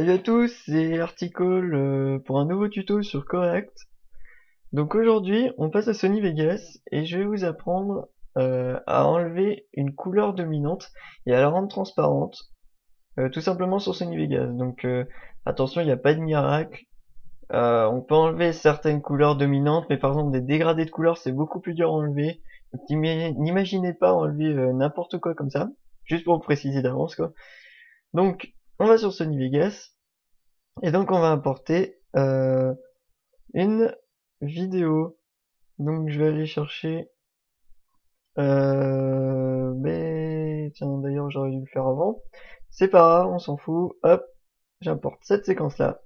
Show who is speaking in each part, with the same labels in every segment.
Speaker 1: Salut à tous, c'est Articole pour un nouveau tuto sur Correct. Donc aujourd'hui, on passe à Sony Vegas et je vais vous apprendre à enlever une couleur dominante et à la rendre transparente, tout simplement sur Sony Vegas. Donc attention, il n'y a pas de miracle. On peut enlever certaines couleurs dominantes, mais par exemple des dégradés de couleurs, c'est beaucoup plus dur à enlever. Donc n'imaginez pas enlever n'importe quoi comme ça, juste pour vous préciser d'avance quoi. Donc on va sur Sony Vegas. Et donc on va importer une vidéo. Donc je vais aller chercher. Mais tiens, d'ailleurs j'aurais dû le faire avant. C'est pas grave, on s'en fout. Hop, j'importe cette séquence là.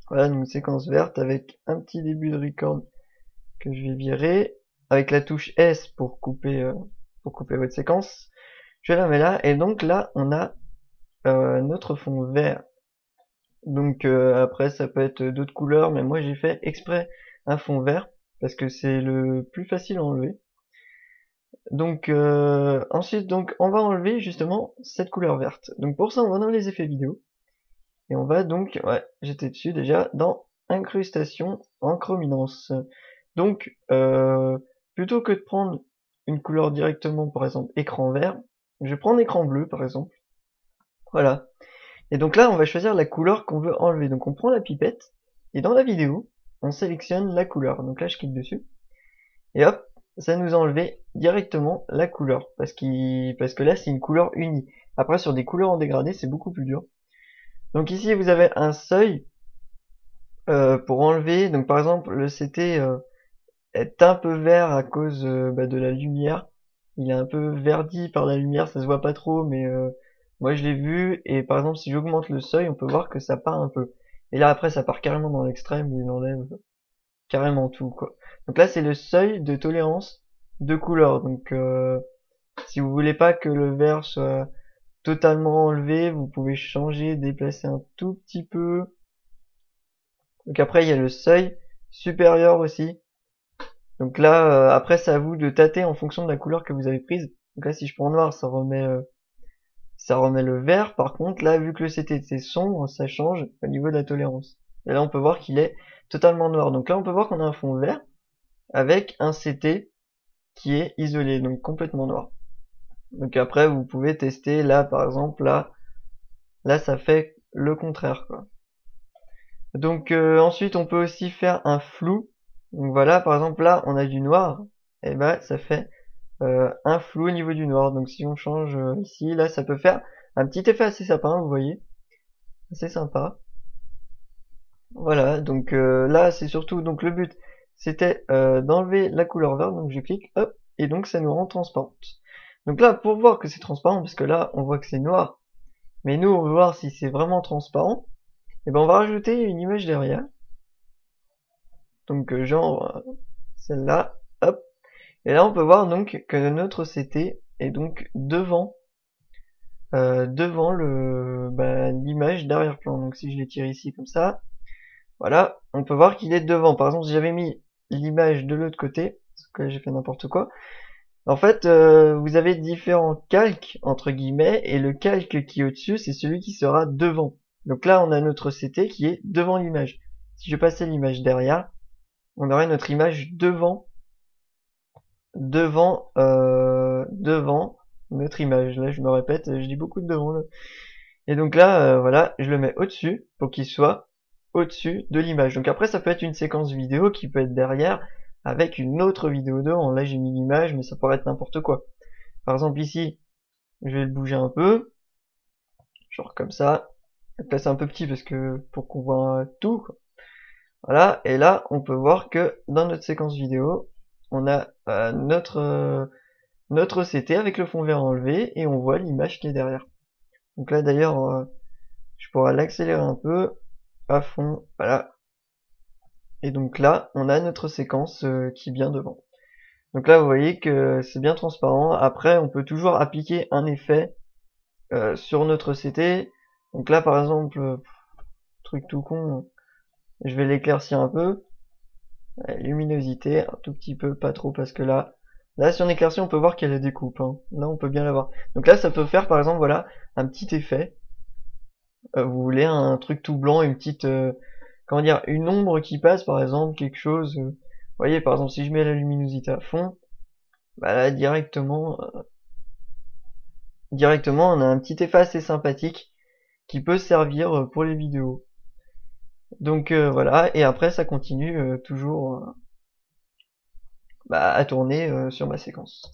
Speaker 1: Voilà, donc une séquence verte avec un petit début de record que je vais virer. Avec la touche S pour couper votre séquence. Je la mets là, et donc là on a notre fond vert. Donc après ça peut être d'autres couleurs, mais moi j'ai fait exprès un fond vert parce que c'est le plus facile à enlever. Donc ensuite donc on va enlever justement cette couleur verte. Donc pour ça on va dans les effets vidéo et on va donc, ouais, j'étais dessus déjà, dans incrustation en chrominance. Donc plutôt que de prendre une couleur directement, par exemple écran vert, je vais prendre écran bleu par exemple. Voilà. Et donc là, on va choisir la couleur qu'on veut enlever. Donc on prend la pipette, et dans la vidéo, on sélectionne la couleur. Donc là, je clique dessus, et hop, ça nous a enlevé directement la couleur, parce que là, c'est une couleur unie. Après, sur des couleurs en dégradé, c'est beaucoup plus dur. Donc ici, vous avez un seuil pour enlever. Donc par exemple, le CT est un peu vert à cause de la lumière. Il est un peu verdi par la lumière, ça se voit pas trop, mais moi je l'ai vu, et par exemple si j'augmente le seuil, on peut voir que ça part un peu. Et là après ça part carrément dans l'extrême où il enlève carrément tout quoi. Donc là c'est le seuil de tolérance de couleur. Donc si vous voulez pas que le vert soit totalement enlevé, vous pouvez changer, déplacer un tout petit peu. Donc après il y a le seuil supérieur aussi. Donc là, après, c'est à vous de tâter en fonction de la couleur que vous avez prise. Donc là, si je prends noir, ça remet le vert. Par contre, là, vu que le CT était sombre, ça change au niveau de la tolérance. Et là, on peut voir qu'il est totalement noir. Donc là, on peut voir qu'on a un fond vert avec un CT qui est isolé, donc complètement noir. Donc après, vous pouvez tester. Là, par exemple, là, ça fait le contraire, quoi. Donc ensuite, on peut aussi faire un flou. Donc voilà, par exemple, là, on a du noir. Et ben, ça fait un flou au niveau du noir. Donc si on change ici, là ça peut faire un petit effet assez sympa, vous voyez, assez sympa. Voilà, donc là c'est surtout, donc le but c'était d'enlever la couleur verte, donc je clique, hop, et donc ça nous rend transparente. Donc là pour voir que c'est transparent, parce que là on voit que c'est noir, mais nous on veut voir si c'est vraiment transparent, et ben on va rajouter une image derrière. Donc genre celle-là, hop, et là on peut voir donc que notre CT est donc devant l'image d'arrière-plan. Donc si je les tire ici comme ça, voilà, on peut voir qu'il est devant. Par exemple, si j'avais mis l'image de l'autre côté, parce que j'ai fait n'importe quoi, en fait, vous avez différents calques, entre guillemets, et le calque qui est au-dessus, c'est celui qui sera devant. Donc là, on a notre CT qui est devant l'image. Si je passais l'image derrière, on aurait notre image devant notre image. Là, je me répète, je dis beaucoup de devant, là. Et donc là, voilà, je le mets au-dessus pour qu'il soit au-dessus de l'image. Donc après, ça peut être une séquence vidéo qui peut être derrière avec une autre vidéo devant. Là, j'ai mis l'image, mais ça pourrait être n'importe quoi. Par exemple, ici, je vais le bouger un peu, genre comme ça. Donc là, c'est un peu petit parce que pour qu'on voit tout, quoi. Voilà, et là, on peut voir que dans notre séquence vidéo, on a notre CT avec le fond vert enlevé et on voit l'image qui est derrière. Donc là, d'ailleurs, je pourrais l'accélérer un peu à fond, voilà. Et donc là, on a notre séquence qui est bien devant. Donc là, vous voyez que c'est bien transparent. Après, on peut toujours appliquer un effet sur notre CT. Donc là, par exemple, truc tout con, je vais l'éclaircir un peu. Luminosité, un tout petit peu, pas trop, parce que là, si on éclaircit, on peut voir qu'il y a la découpe, hein. Là, on peut bien la voir. Donc là, ça peut faire, par exemple, voilà, un petit effet. Vous voulez un truc tout blanc, une petite, comment dire, une ombre qui passe par exemple, quelque chose, vous voyez par exemple si je mets la luminosité à fond, bah là directement on a un petit effet assez sympathique qui peut servir pour les vidéos. Donc voilà, et après ça continue toujours à tourner sur ma séquence.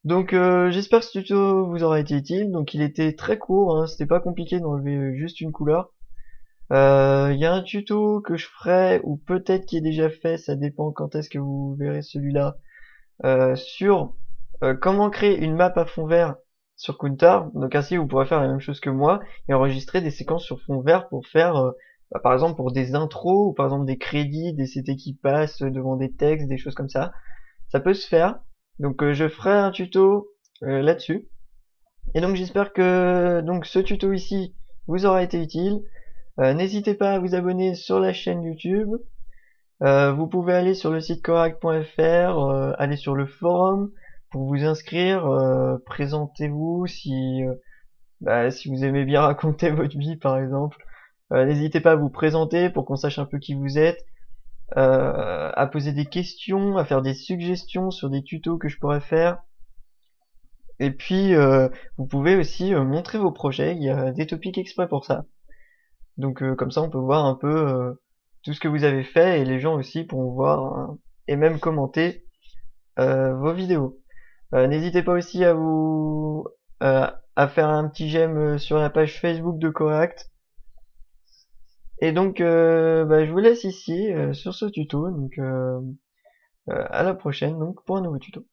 Speaker 1: Donc j'espère que ce tuto vous aura été utile. Donc il était très court, hein, c'était pas compliqué d'enlever juste une couleur. Il y a un tuto que je ferai, ou peut-être qui est déjà fait, ça dépend quand est-ce que vous verrez celui-là, sur comment créer une map à fond vert sur Kuntar. Donc ainsi vous pourrez faire la même chose que moi et enregistrer des séquences sur fond vert pour faire par exemple pour des intros ou par exemple des crédits, des CT qui passent devant des textes, des choses comme ça. Ça peut se faire. Donc je ferai un tuto là-dessus. Et donc j'espère que donc ce tuto ici vous aura été utile. N'hésitez pas à vous abonner sur la chaîne YouTube. Vous pouvez aller sur le site korak.fr, aller sur le forum pour vous inscrire, présentez-vous si vous aimez bien raconter votre vie par exemple. N'hésitez pas à vous présenter pour qu'on sache un peu qui vous êtes, à poser des questions, à faire des suggestions sur des tutos que je pourrais faire. Et puis vous pouvez aussi montrer vos projets, il y a des topics exprès pour ça. Donc comme ça on peut voir un peu tout ce que vous avez fait et les gens aussi pourront voir hein, et même commenter vos vidéos. N'hésitez pas aussi à faire un petit j'aime sur la page Facebook de Koract. Et donc je vous laisse ici sur ce tuto. Donc à la prochaine donc pour un nouveau tuto.